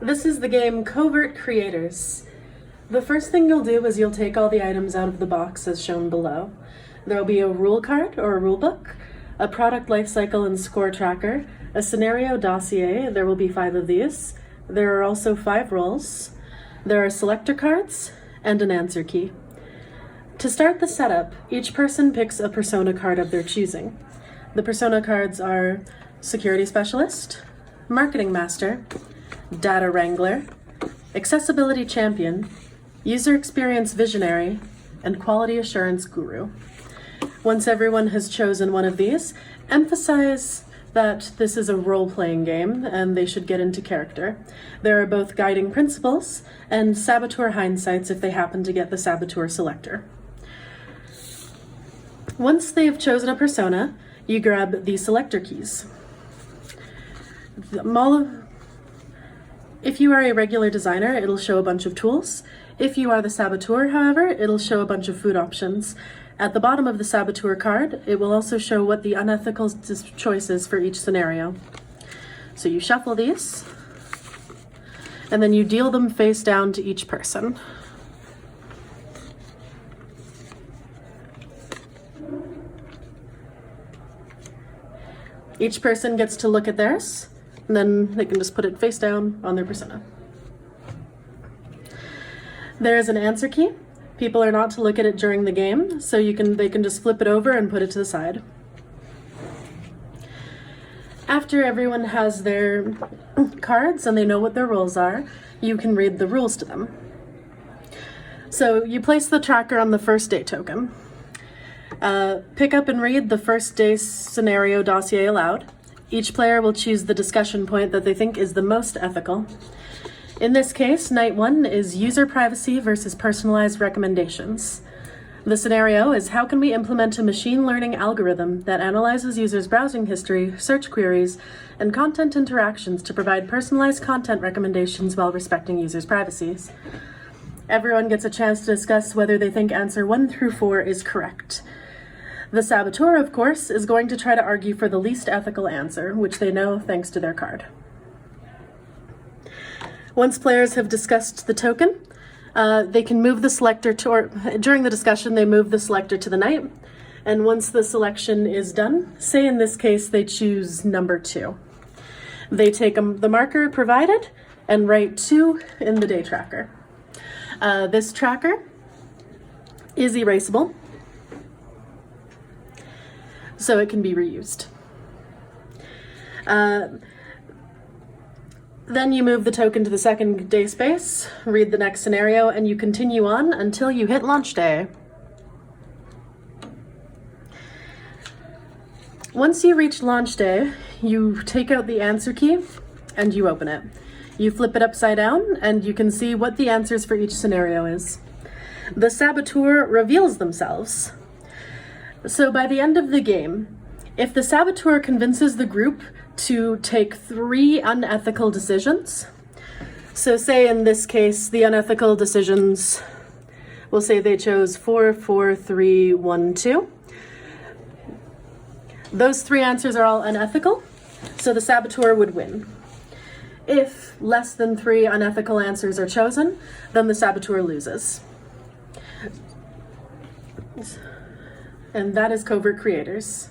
This is the game Covert Creators. The first thing you'll do is you'll take all the items out of the box as shown below. There will be a rule card or a rule book, a product life cycle and score tracker, a scenario dossier, there will be 5 of these. There are also 5 roles. There are selector cards and an answer key. To start the setup, each person picks a persona card of their choosing. The persona cards are Security Specialist, Marketing Master, Data Wrangler, Accessibility Champion, User Experience Visionary, and Quality Assurance Guru. Once everyone has chosen one of these, emphasize that this is a role-playing game and they should get into character. There are both guiding principles and saboteur hindsights if they happen to get the saboteur selector. Once they've chosen a persona, you grab the selector keys. If you are a regular designer, it'll show a bunch of tools. If you are the saboteur, however, it'll show a bunch of food options. At the bottom of the saboteur card, it will also show what the unethical choice is for each scenario. So you shuffle these, and then you deal them face down to each person. Each person gets to look at theirs, and then they can just put it face down on their persona. There is an answer key. People are not to look at it during the game, so they can just flip it over and put it to the side. After everyone has their cards and they know what their roles are, you can read the rules to them. So you place the tracker on the first day token. Pick up and read the first day scenario dossier aloud. Each player will choose the discussion point that they think is the most ethical. In this case, night 1 is user privacy versus personalized recommendations. The scenario is how can we implement a machine learning algorithm that analyzes users' browsing history, search queries, and content interactions to provide personalized content recommendations while respecting users' privacies. Everyone gets a chance to discuss whether they think answer 1 through 4 is correct. The saboteur, of course, is going to try to argue for the least ethical answer, which they know thanks to their card. Once players have discussed the token, they can move the selector during the discussion, they move the selector to the knight, and once the selection is done, say in this case they choose number 2. They take the marker provided and write 2 in the day tracker. This tracker is erasable, so it can be reused. Then you move the token to the second day space, read the next scenario, and you continue on until you hit launch day. Once you reach launch day, you take out the answer key and you open it. You flip it upside down and you can see what the answers for each scenario is. The saboteur reveals themselves. So by the end of the game, if the saboteur convinces the group to take 3 unethical decisions, so say in this case, the unethical decisions, we'll say they chose 4, 4, 3, 1, 2. Those 3 answers are all unethical, so the saboteur would win. If less than 3 unethical answers are chosen, then the saboteur loses. And that is Covert Creators.